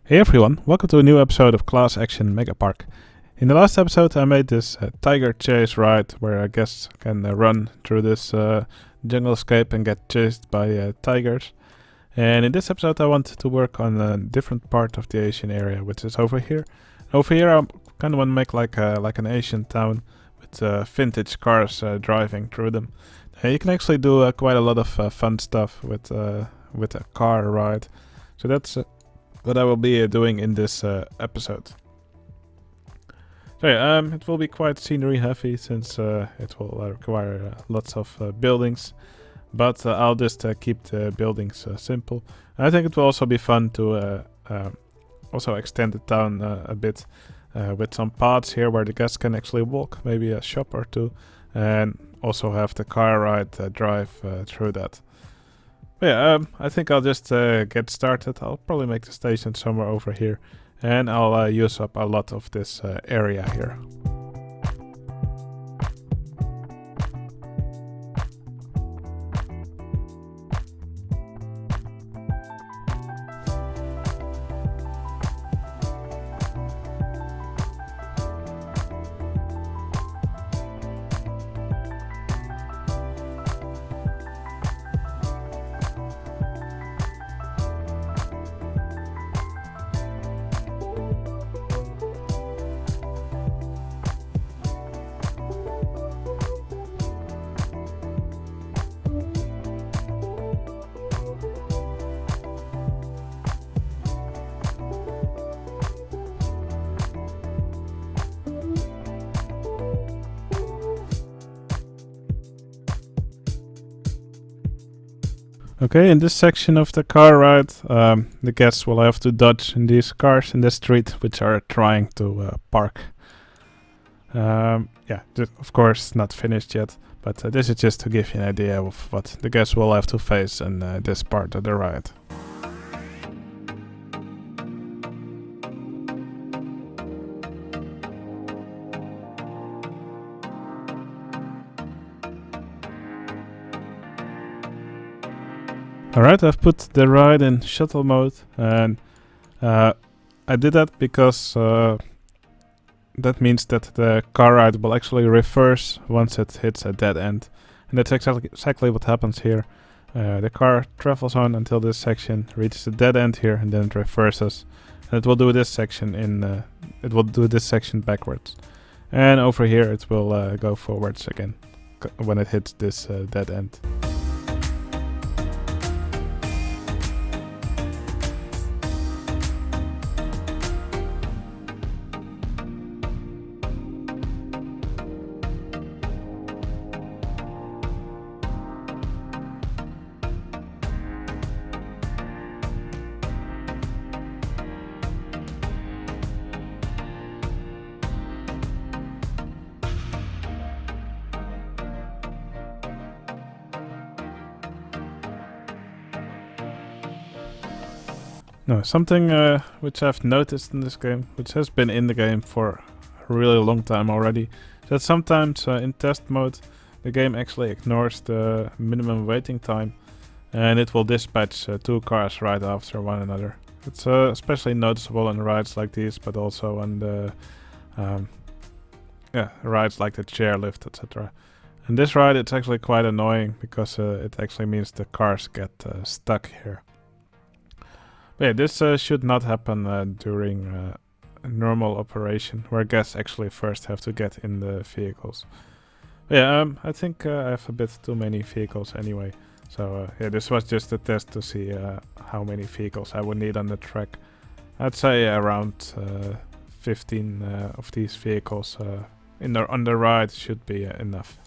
Hey everyone, welcome to a new episode of Class Action Megapark. In the last episode I made this tiger chase ride where I guess can run through this jungle escape and get chased by tigers. And in this episode I want to work on a different part of the Asian area, which is over here. Over here I kind of want to make like an Asian town with vintage cars driving through them. You can actually do quite a lot of fun stuff with a car ride. So that's what I will be doing in this episode. So yeah, it will be quite scenery heavy since it will require lots of buildings, but I'll just keep the buildings simple. And I think it will also be fun to also extend the town a bit with some paths here where the guests can actually walk, maybe a shop or two, and also have the car ride drive through that. But yeah, I think I'll just get started. I'll probably make the station somewhere over here, and I'll use up a lot of this area here. Okay, in this section of the car ride, the guests will have to dodge in these cars in the street which are trying to park. Yeah, of course not finished yet, but this is just to give you an idea of what the guests will have to face in this part of the ride. Alright, I've put the ride in shuttle mode, and I did that because that means that the car ride will actually reverse once it hits a dead end. And that's exactly what happens here. The car travels on until this section reaches a dead end here, and then it reverses. And it will do this section backwards. And over here it will go forwards again when it hits this dead end. No, something which I've noticed in this game, which has been in the game for a really long time already, is that sometimes in test mode the game actually ignores the minimum waiting time and it will dispatch two cars right after one another. It's especially noticeable on rides like these, but also on the rides like the chairlift, etc. And this ride it's actually quite annoying because it actually means the cars get stuck here. But yeah, this should not happen during a normal operation, where guests actually first have to get in the vehicles. But yeah, I think I have a bit too many vehicles anyway. So yeah, this was just a test to see how many vehicles I would need on the track. I'd say around 15 of these vehicles on the ride should be enough.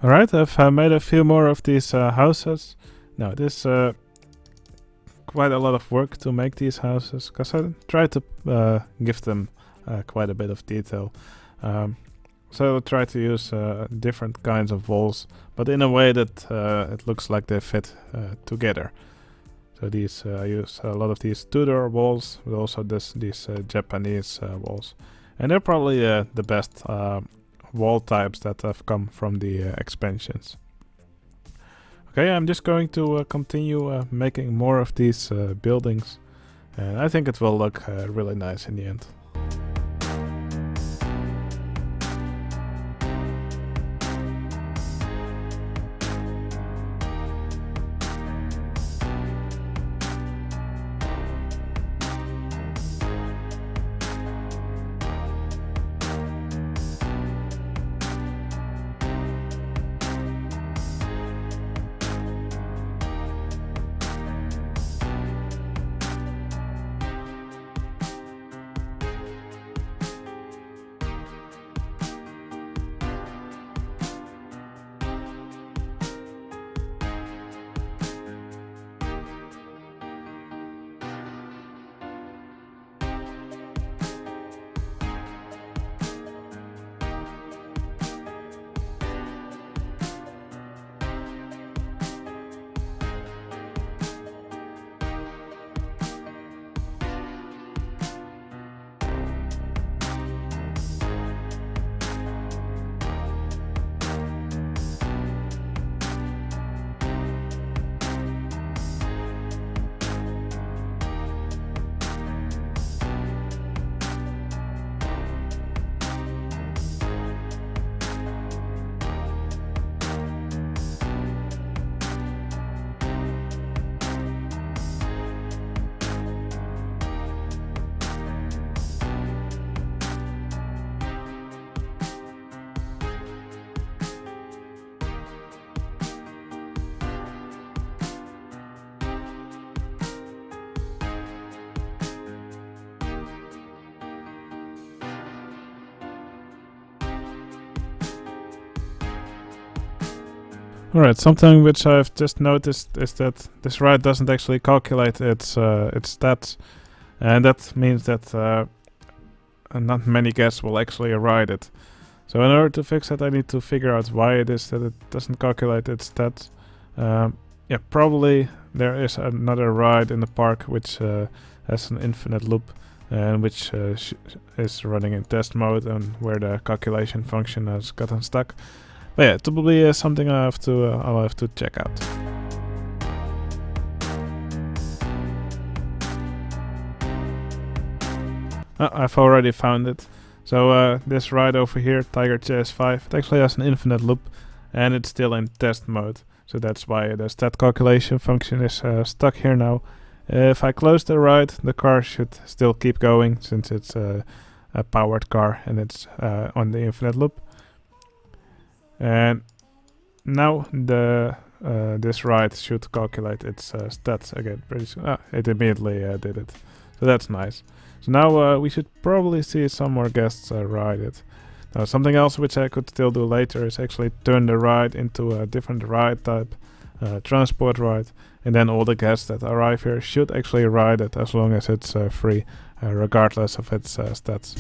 Alright, I've made a few more of these houses. Now, this quite a lot of work to make these houses, because I try to give them quite a bit of detail. So I'll try to use different kinds of walls, but in a way that it looks like they fit together. So these I use a lot of these Tudor walls, but also these Japanese walls, and they're probably the best wall types that have come from the expansions. Okay, I'm just going to continue making more of these buildings, and I think it will look really nice in the end. Alright, something which I've just noticed is that this ride doesn't actually calculate its stats, and that means that not many guests will actually ride it. So in order to fix that, I need to figure out why it is that it doesn't calculate its stats. Yeah, probably there is another ride in the park which has an infinite loop and which is running in test mode and where the calculation function has gotten stuck. But yeah, it will be something I'll have to check out. I've already found it. So this ride over here, Tiger Chase 5, it actually has an infinite loop and it's still in test mode. So that's why the stat calculation function is stuck here now. If I close the ride, the car should still keep going since it's a powered car and it's on the infinite loop. And now this ride should calculate its stats again pretty soon. It immediately did it. So that's nice. So now we should probably see some more guests ride it. Now something else which I could still do later is actually turn the ride into a different ride type, transport ride, and then all the guests that arrive here should actually ride it as long as it's free, regardless of its stats.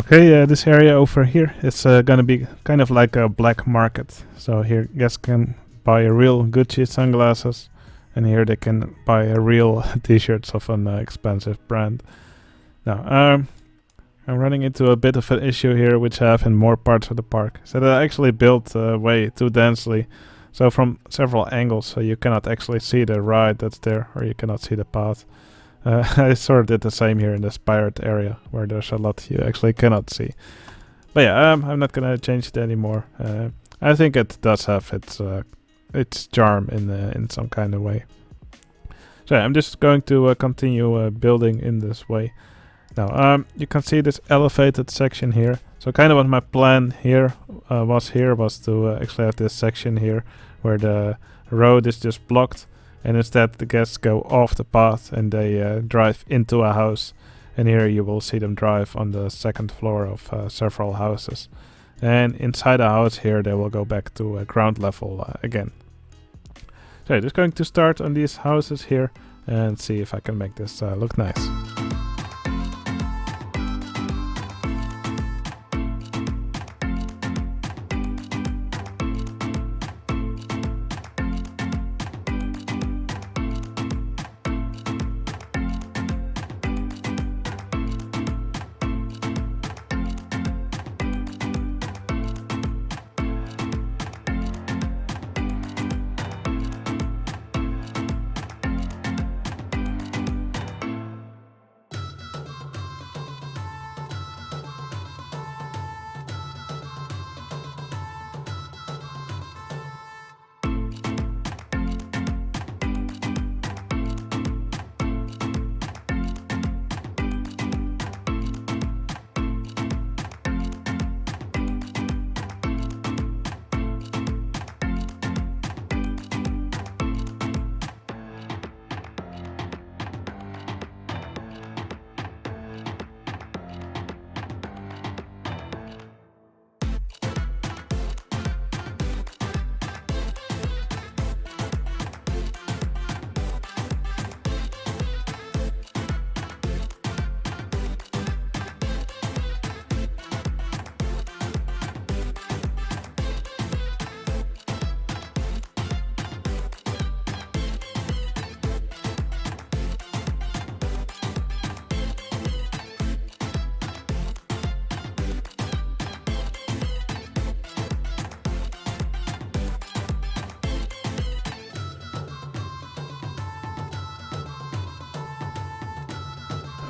Okay, this area over here is gonna be kind of like a black market. So here guests can buy a real Gucci sunglasses, and here they can buy a real t-shirts of an expensive brand. Now, I'm running into a bit of an issue here, which I have in more parts of the park. So that I actually built way too densely. So from several angles, you cannot actually see the ride that's there, or you cannot see the path. I sort of did the same here in this pirate area, where there's a lot you actually cannot see. But yeah, I'm not gonna change it anymore. I think it does have its its charm in some kind of way. So I'm just going to continue building in this way. Now you can see this elevated section here. So kind of what my plan here was to actually have this section here where the road is just blocked, and instead the guests go off the path and they drive into a house. And here you will see them drive on the second floor of several houses. And inside the house here they will go back to ground level again. So just going to start on these houses here and see if I can make this look nice.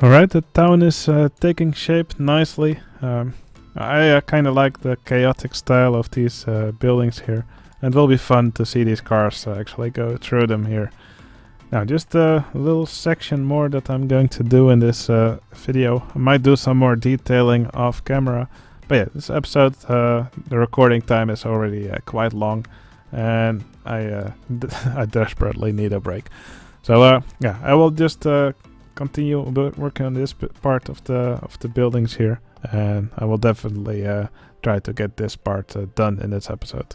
Alright, the town is taking shape nicely. I kind of like the chaotic style of these buildings here, and it will be fun to see these cars actually go through them here. Now just a little section more that I'm going to do in this video. I might do some more detailing off camera, but yeah, this episode, the recording time is already quite long, and I desperately need a break. So yeah, I will just continue working on this part of the buildings here, and I will definitely try to get this part done in this episode.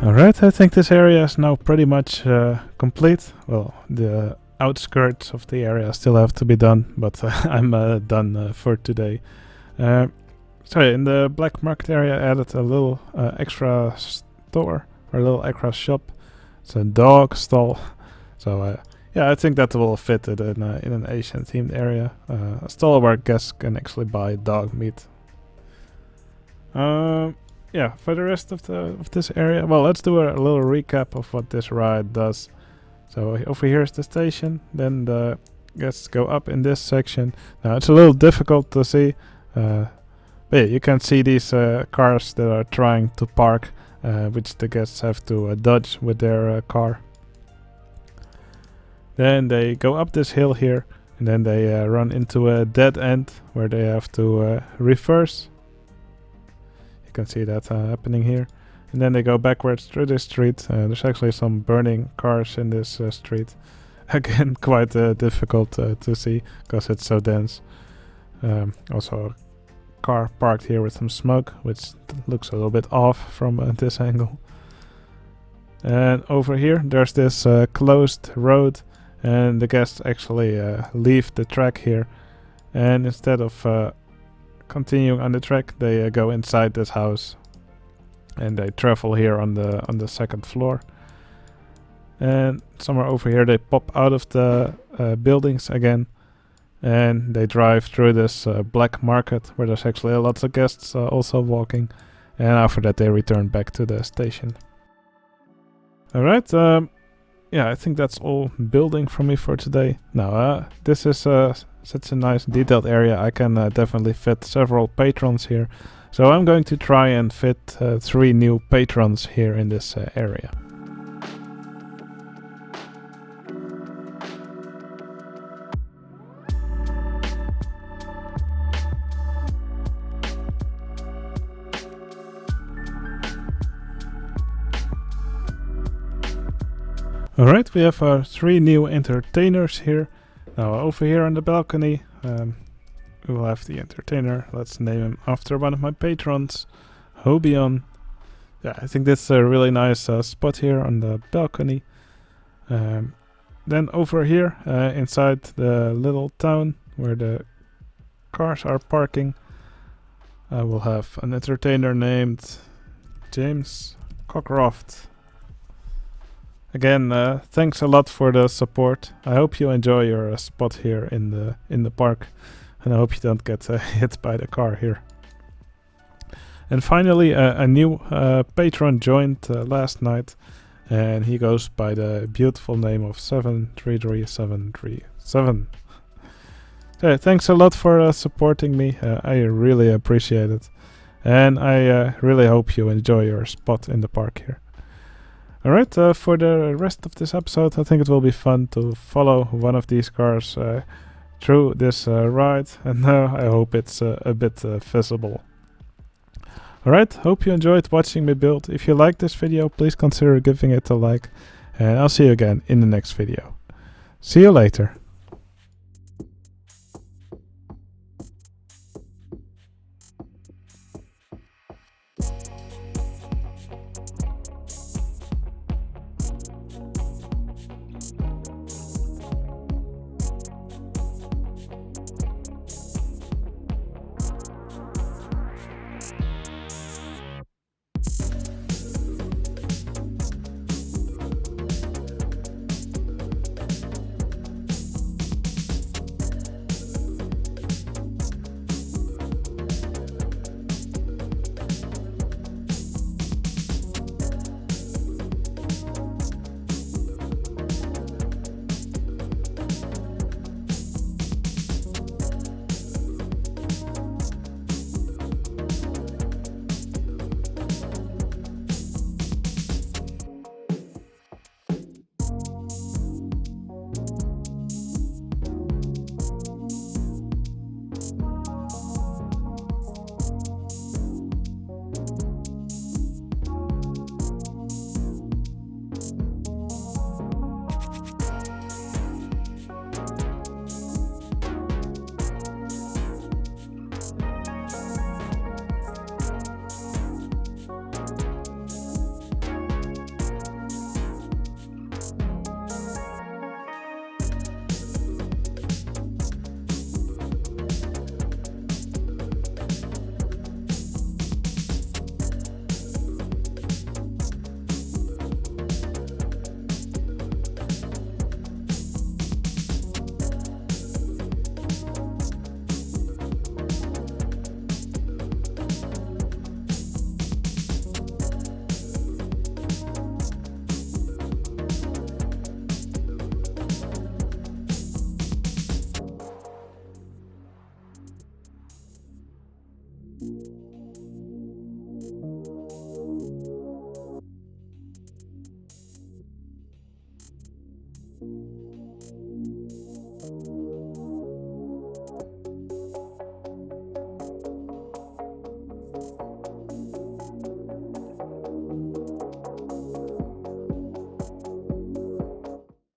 Alright, I think this area is now pretty much complete. Well, the outskirts of the area still have to be done, but I'm done for today. So in the black market area, I added a little extra store or a little extra shop. It's a dog stall. So yeah, I think that will fit it in an Asian themed area. A stall where guests can actually buy dog meat. Yeah, for the rest of this area, well, let's do a little recap of what this ride does. So over here is the station. Then the guests go up in this section. Now it's a little difficult to see. But yeah, you can see these cars that are trying to park, which the guests have to dodge with their car. Then they go up this hill here, and then they run into a dead end where they have to reverse. You can see that happening here. And then they go backwards through this street. There's actually some burning cars in this street. Again, quite difficult to see because it's so dense. Also a car parked here with some smoke, which looks a little bit off from this angle. And over here there's this closed road, and the guests actually leave the track here, and instead of continuing on the track, they go inside this house, and they travel here on the second floor. And somewhere over here they pop out of the buildings again, and they drive through this black market where there's actually lots of guests also walking, and after that they return back to the station. Alright, yeah, I think that's all building from me for today. Now, this is such a nice detailed area. I can definitely fit several patrons here. So I'm going to try and fit 3 new patrons here in this area. Alright, we have our 3 new entertainers here. Now over here on the balcony, we will have the entertainer. Let's name him after one of my patrons, Hobion. Yeah, I think that's a really nice spot here on the balcony. Then over here, inside the little town where the cars are parking, I will have an entertainer named James Cockcroft. Again, thanks a lot for the support. I hope you enjoy your spot here in the park, and I hope you don't get hit by the car here. And finally, a new patron joined last night, and he goes by the beautiful name of 733737. So thanks a lot for supporting me. I really appreciate it, and I really hope you enjoy your spot in the park here. Alright, for the rest of this episode, I think it will be fun to follow one of these cars through this ride, and I hope it's a bit visible. Alright, hope you enjoyed watching me build. If you liked this video, please consider giving it a like, and I'll see you again in the next video. See you later.